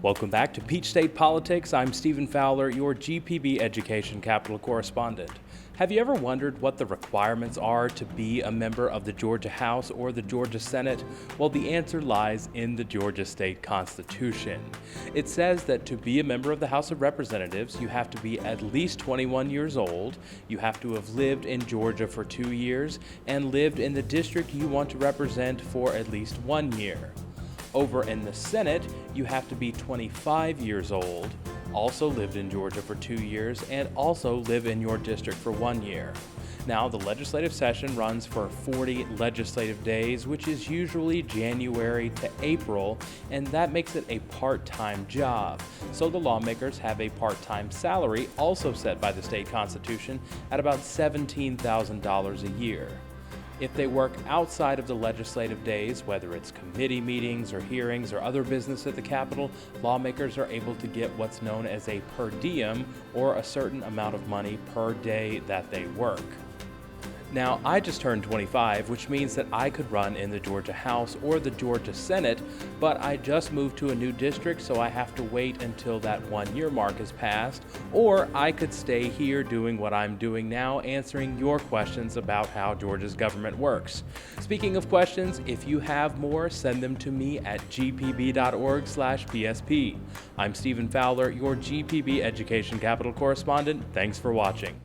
Welcome back to Peach State Politics. I'm Stephen Fowler, your GPB Education Capital correspondent. Have you ever wondered what the requirements are to be a member of the Georgia House or the Georgia Senate? Well, the answer lies in the Georgia State Constitution. It says that to be a member of the House of Representatives, you have to be at least 21 years old, you have to have lived in Georgia for 2 years, and lived in the district you want to represent for at least 1 year. Over in the Senate, you have to be 25 years old, also lived in Georgia for 2 years, and also live in your district for 1 year. Now, the legislative session runs for 40 legislative days, which is usually January to April, and that makes it a part-time job. So the lawmakers have a part-time salary, also set by the state constitution, at about $17,000 a year. If they work outside of the legislative days, whether it's committee meetings or hearings or other business at the Capitol, lawmakers are able to get what's known as a per diem, or a certain amount of money per day that they work. Now, I just turned 25, which means that I could run in the Georgia House or the Georgia Senate, but I just moved to a new district, so I have to wait until that 1 year mark is passed, or I could stay here doing what I'm doing now, answering your questions about how Georgia's government works. Speaking of questions, if you have more, send them to me at gpb.org/PSP. I'm Stephen Fowler, your GPB Education Capital correspondent. Thanks for watching.